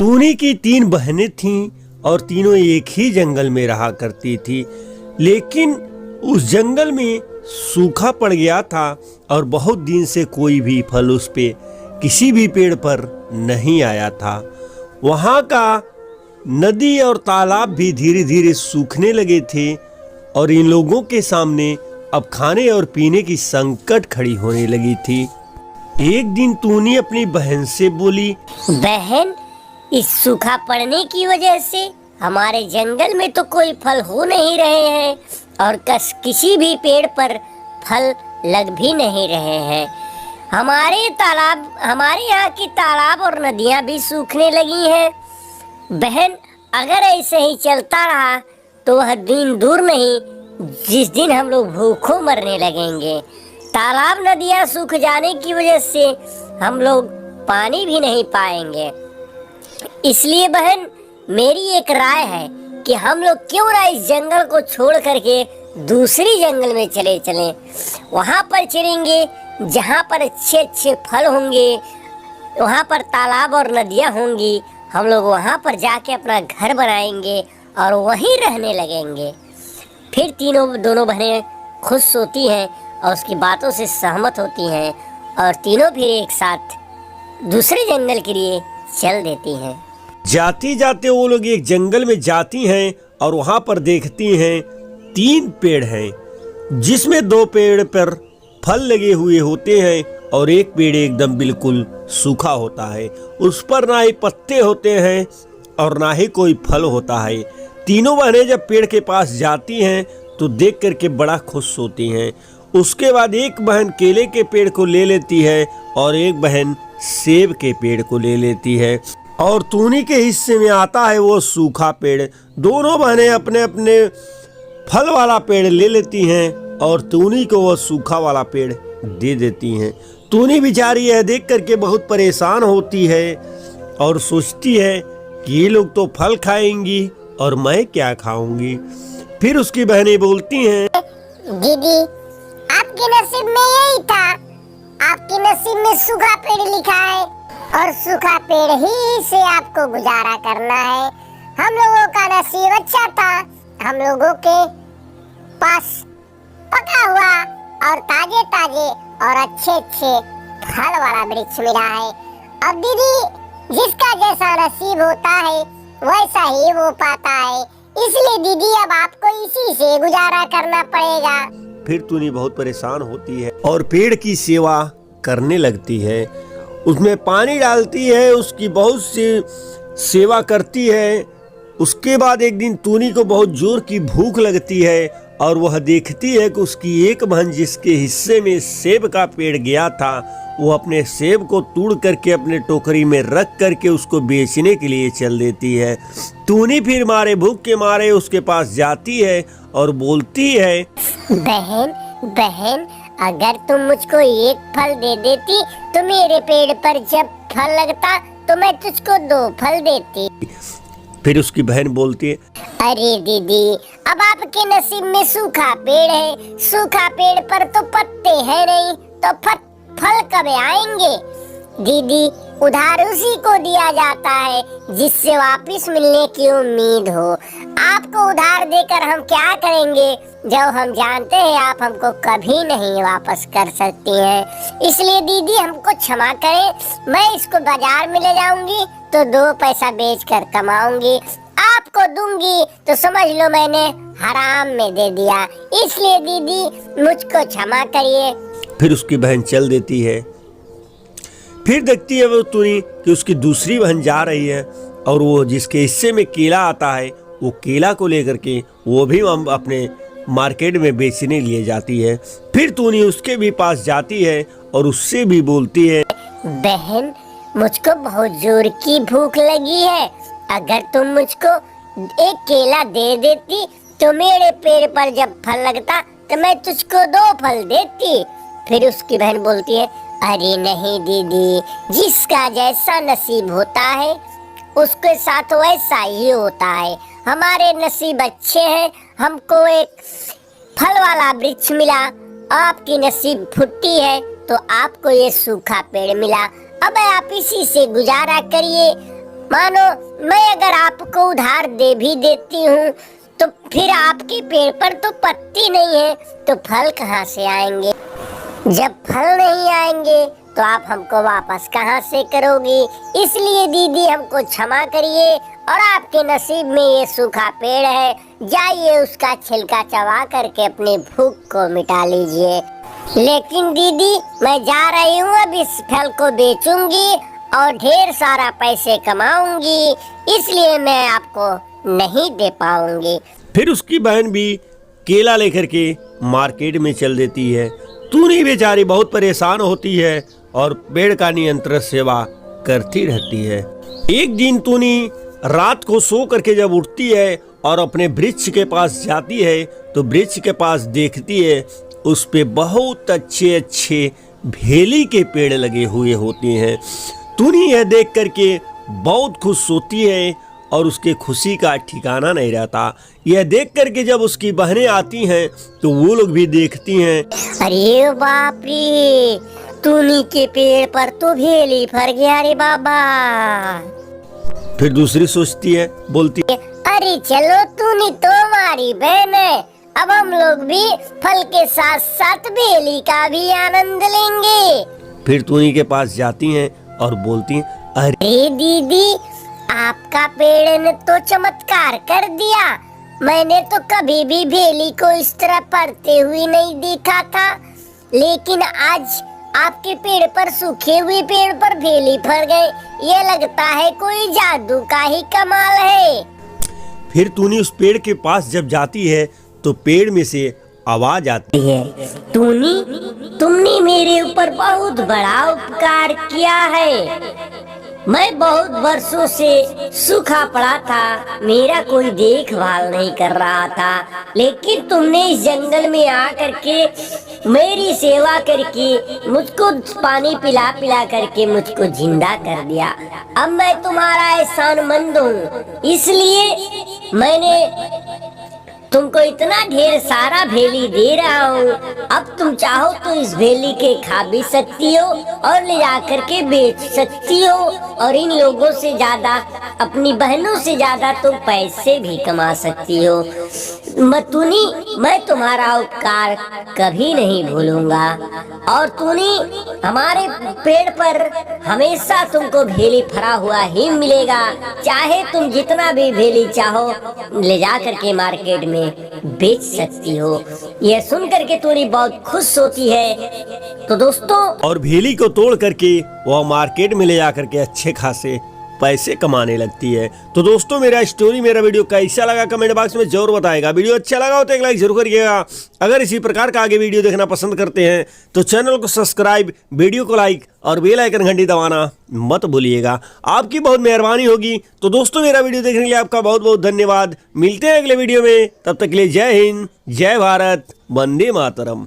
टूनी की 3 बहनें थीं और तीनों एक ही जंगल में रहा करती थी, लेकिन उस जंगल में सूखा पड़ गया था और बहुत दिन से कोई भी फल उस पे किसी भी पेड़ पर नहीं आया था। वहाँ का नदी और तालाब भी धीरे धीरे सूखने लगे थे और इन लोगों के सामने अब खाने और पीने की संकट खड़ी होने लगी थी। एक दिन टूनी अपनी बहन से बोली, बहन, इस सूखा पड़ने की वजह से हमारे जंगल में तो कोई फल हो नहीं रहे हैं और किसी भी पेड़ पर फल लग भी नहीं रहे हैं। हमारे यहाँ की तालाब और नदियाँ भी सूखने लगी हैं। बहन, अगर ऐसे ही चलता रहा तो वह दिन दूर नहीं जिस दिन हम लोग भूखों मरने लगेंगे। तालाब नदियाँ सूख जाने की वजह से हम लोग पानी भी नहीं पाएंगे। इसलिए बहन, मेरी एक राय है कि हम लोग क्यों ना इस जंगल को छोड़ करके दूसरी जंगल में चलें। वहाँ पर चलेंगे जहाँ पर अच्छे अच्छे फल होंगे, वहाँ पर तालाब और नदियाँ होंगी। हम लोग वहाँ पर जाके अपना घर बनाएंगे और वहीं रहने लगेंगे। फिर दोनों बहनें खुश होती हैं और उसकी बातों से सहमत होती हैं और तीनों फिर एक साथ दूसरे जंगल के लिए चल देती हैं। जाते जाते वो लोग एक जंगल में जाती हैं और वहाँ पर देखती हैं 3 पेड़ हैं, जिसमें 2 पेड़ पर फल लगे हुए होते हैं और एक पेड़ एकदम बिल्कुल सूखा होता है। उस पर ना ही पत्ते होते हैं और ना ही कोई फल होता है। तीनों बहनें जब पेड़ के पास जाती हैं तो देख करके बड़ा खुश होती हैं। उसके बाद एक बहन केले के पेड़ को ले लेती है और एक बहन सेब के पेड़ को ले लेती है और टूनी के हिस्से में आता है वो सूखा पेड़। दोनों बहनें अपने अपने फल वाला पेड़ ले लेती हैं और टूनी को वो सूखा वाला पेड़ दे देती हैं। टूनी बेचारी यह देख करके बहुत परेशान होती है और सोचती है कि ये लोग तो फल खाएंगी और मैं क्या खाऊंगी। फिर उसकी बहनें बोलती हैं, दीदी, आपके नसीब में यही था। आपके नसीब में सूखा पेड़ लिखा है और सूखा पेड़ ही से आपको गुजारा करना है। हम लोगों का नसीब अच्छा था, हम लोगों के पास पका हुआ और ताजे ताजे और अच्छे अच्छे फल वाला वृक्ष मिला है। अब दीदी, जिसका जैसा नसीब होता है वैसा ही वो पाता है, इसलिए दीदी अब आपको इसी से गुजारा करना पड़ेगा। फिर टूनी बहुत परेशान होती है और पेड़ की सेवा करने लगती है। उसमें पानी डालती है, उसकी बहुत सी सेवा करती है। उसके बाद एक दिन टूनी को बहुत जोर की भूख लगती है और वह देखती है कि उसकी एक बहन जिसके हिस्से में सेब का पेड़ गया था, वो अपने सेब को तोड़ करके अपने टोकरी में रख करके उसको बेचने के लिए चल देती है। टूनी फिर भूख के मारे उसके पास जाती है और बोलती है, बहन, अगर तुम मुझको एक फल दे देती तो मेरे पेड़ पर जब फल लगता तो मैं तुझको 2 फल देती। फिर उसकी बहन बोलती है, अरे दीदी, अब आपके नसीब में सूखा पेड़ है, सूखा पेड़ पर तो पत्ते हैं नहीं, तो फल कब आएंगे। दीदी, उधार उसी को दिया जाता है जिससे वापस मिलने की उम्मीद हो। आपको उधार देकर हम क्या करेंगे जब हम जानते हैं आप हमको कभी नहीं वापस कर सकती हैं। इसलिए दीदी, हमको क्षमा करें। मैं इसको बाजार में ले जाऊंगी तो 2 पैसा बेचकर कमाऊंगी, आपको दूंगी तो समझ लो मैंने हराम में दे दिया। इसलिए दीदी, मुझको क्षमा करिए। फिर उसकी बहन चल देती है। फिर देखती है वो टूनी कि उसकी दूसरी बहन जा रही है और वो जिसके हिस्से में केला आता है वो केला को लेकर के वो भी अपने मार्केट में बेचने लिए जाती है। फिर टूनी उसके भी पास जाती है और उससे भी बोलती है, बहन, मुझको बहुत जोर की भूख लगी है। अगर तुम मुझको एक केला दे देती तो मेरे पेड़ पर जब फल लगता तो मैं तुझको 2 फल देती। फिर उसकी बहन बोलती है, अरे नहीं दीदी, जिसका जैसा नसीब होता है उसके साथ वैसा ही होता है। हमारे नसीब अच्छे हैं, हमको एक फल वाला वृक्ष मिला, आपकी नसीब फुट्टी है तो आपको ये सूखा पेड़ मिला। अब आप इसी से गुजारा करिए मानो मैं अगर आपको उधार दे भी देती हूँ तो फिर आपके पेड़ पर तो पत्ती नहीं है, तो फल कहाँ से आएंगे? जब फल नहीं आएंगे तो आप हमको वापस कहाँ से करोगी? इसलिए दीदी हमको क्षमा करिए, और आपके नसीब में ये सूखा पेड़ है, जाइए उसका छिलका चबा करके अपनी भूख को मिटा लीजिए। लेकिन दीदी मैं जा रही हूँ, अब इस फल को बेचूंगी और ढेर सारा पैसे कमाऊंगी, इसलिए मैं आपको नहीं दे पाऊंगी। फिर उसकी बहन भी केला लेकर के मार्केट में चल देती है। टूनी बेचारी बहुत परेशान होती है और पेड़ का नियंत्रण सेवा करती रहती है। एक दिन टूनी रात को सो करके जब उठती है और अपने वृक्ष के पास जाती है तो वृक्ष के पास देखती है उस पे बहुत अच्छे अच्छे भेली के पेड़ लगे हुए होते हैं। टूनी यह देख करके बहुत खुश होती है और उसके खुशी का ठिकाना नहीं रहता। यह देख करके जब उसकी बहनें आती हैं तो वो लोग भी देखती हैं। अरे बाप रे, टूनी के पेड़ पर तो भेली फर गया रे बाबा। फिर दूसरी सोचती है, बोलती है, अरे चलो टूनी तो हमारी बहन है, अब हम लोग भी फल के साथ साथ बेली का भी आनंद लेंगे। फिर टूनी के पास जाती हैं और बोलती हैं, अरे दीदी आपका पेड़ ने तो चमत्कार कर दिया, मैंने तो कभी भी भेली को इस तरह पड़ते हुए नहीं देखा था, लेकिन आज आपके पेड़ पर सूखे हुए पेड़ पर भेली फर गए, ये लगता है कोई जादू का ही कमाल है। फिर टूनी उस पेड़ के पास जब जाती है तो पेड़ में से आवाज आती है, टूनी तुमने मेरे ऊपर बहुत बड़ा उपकार किया है। मैं बहुत वर्षों से सूखा पड़ा था, मेरा कोई देखभाल नहीं कर रहा था, लेकिन तुमने इस जंगल में आकर के मेरी सेवा करके मुझको पानी पिला पिला करके मुझको जिंदा कर दिया। अब मैं तुम्हारा एहसानमंद हूँ, इसलिए मैंने तुमको इतना ढेर सारा भेली दे रहा हूँ। अब तुम चाहो तो इस भेली के खा भी सकती हो और ले जाकर के बेच सकती हो, और इन लोगों से ज्यादा, अपनी बहनों से ज्यादा तुम पैसे भी कमा सकती हो। टूनी मैं तुम्हारा उपकार कभी नहीं भूलूंगा, और टूनी हमारे पेड़ पर हमेशा तुमको भेली फरा हुआ ही मिलेगा, चाहे तुम जितना भी भेली चाहो ले जा करके मार्केट में बेच सकती हो। यह सुन करके टूनी बहुत खुश होती है। तो दोस्तों, और भेली को तोड़ करके वह मार्केट में ले जा करके अच्छे खासे पैसे कमाने लगती है। तो दोस्तों, मेरा स्टोरी, मेरा वीडियो कैसा लगा कमेंट बॉक्स में जरूर बताएगा। वीडियो अच्छा लगा हो तो एक लाइक जरूर करिएगा। अगर इसी प्रकार का आगे वीडियो देखना पसंद करते हैं तो चैनल को सब्सक्राइब, वीडियो को लाइक और बेल आइकन घंटी दबाना मत भूलिएगा, आपकी बहुत मेहरबानी होगी। तो दोस्तों, मेरा वीडियो देखने के लिए आपका बहुत बहुत धन्यवाद। मिलते हैं अगले वीडियो में, तब तक के लिए जय हिंद, जय भारत, वंदे मातरम।